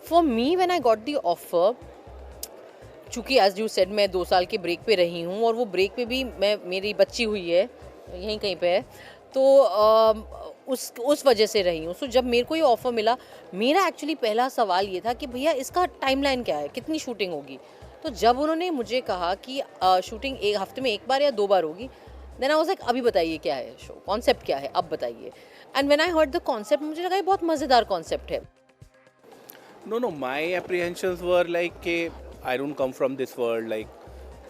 For me, when I got the offer, चूँकि as you said मैं 2 साल के ब्रेक पे रही हूँ और वो ब्रेक पे भी मैं मेरी बच्ची हुई है, यहीं कहीं पे है। तो उस वजह से रही हूँ। सो जब मेरे को ये ऑफ़र मिला, मेरा एक्चुअली पहला सवाल ये था कि भैया इसका टाइमलाइन क्या है? कितनी शूटिंग होगी? तो जब उन्होंने मुझे कहा कि शूटिंग 1 हफ़्ते में 1 बार या 2 बार होगी, देन आई वाज़ लाइक अभी बताइए क्या है शो? कॉन्सेप्ट क्या है? अब बताइए। And when I heard the concept मुझे लगा ये बहुत मज़ेदार कॉन्सेप्ट है। No, no, my apprehensions were like, I don't come from this world. Like,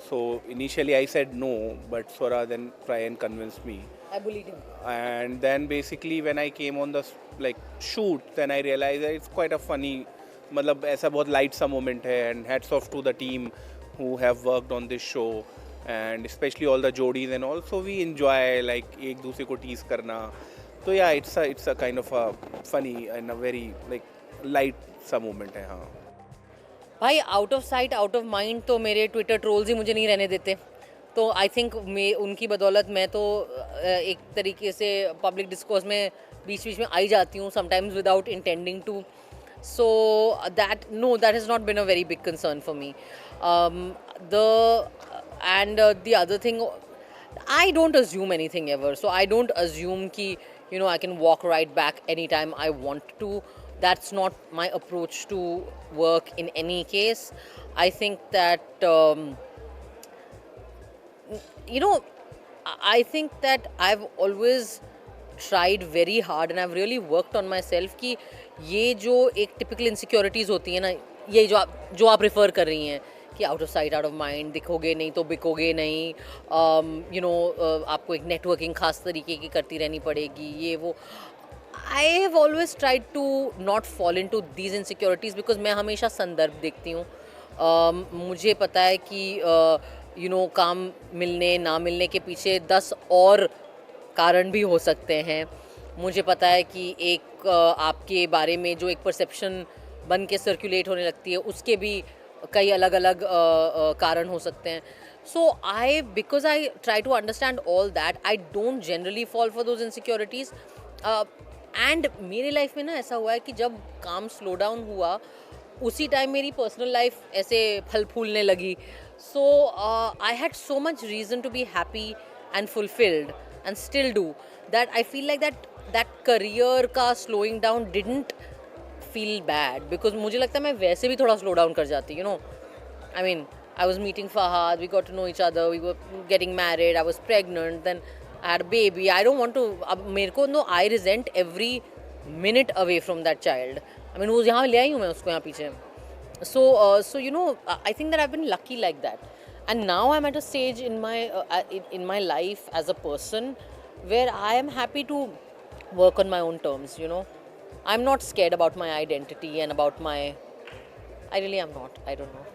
so initially I said no, but Swara then try and convince me. I bullied him. And then basically when I came on the like shoot, then I realized that it's quite a funny, मतलब ऐसा बहुत light सा moment है, and hats off to the team who have worked on this show, and especially all the jodis and all. So we enjoy like एक दूसरे को tease करना. So yeah, it's a kind of a funny and a very like light सा moment है, हाँ. भाई out of sight out of mind तो मेरे ट्विटर ट्रोल्स ही मुझे नहीं रहने देते। तो आई थिंक मैं उनकी बदौलत मैं तो एक तरीके से पब्लिक डिस्कोर्स में बीच बीच में आई जाती हूँ, sometimes without intending to. So that has not been a very big concern for me. The and the other thing, I don't assume anything ever. So I don't assume ki, I can walk right back anytime I want to. That's not my approach to work in any case. I think that, I think that I've always tried very hard and I've really worked on myself कि ये जो एक typical insecurities होती है ना, ये जो आप refer कर रही हैं कि out of sight out of mind, दिखोगे नहीं तो बिकोगे नहीं, आपको एक नेटवर्किंग खास तरीके की करती रहनी पड़ेगी, ये वो। I have always tried to not fall into these insecurities because मैं हमेशा संदर्भ देखती हूँ। मुझे पता है कि काम मिलने ना मिलने के पीछे 10 और कारण भी हो सकते हैं। मुझे पता है कि एक आपके बारे में जो एक परसेप्शन बन के सर्कुलेट होने लगती है उसके भी कई अलग अलग कारण हो सकते हैं। So because I try to understand all that, I don't generally fall for those insecurities. And मेरी लाइफ में ना ऐसा हुआ है कि जब काम स्लो डाउन हुआ उसी टाइम मेरी पर्सनल लाइफ ऐसे फल फूलने लगी। So I had so much reason to be happy and fulfilled and still do that. I feel like that career का slowing down didn't feel bad because मुझे लगता है मैं वैसे भी थोड़ा स्लो डाउन कर जाती, I mean I was meeting Fahad, we got to know each other, we were getting married, I was pregnant, then I had a baby. I don't want to, अब मेरे को I resent every minute away from that child. I mean वो यहाँ ले आई हूँ मैं उसको यहाँ पीछे। So I think that I've been lucky like that, and now I'm at a stage in my life as a person where I am happy to work on my own terms. I'm not scared about my identity and about I really am not. I don't know.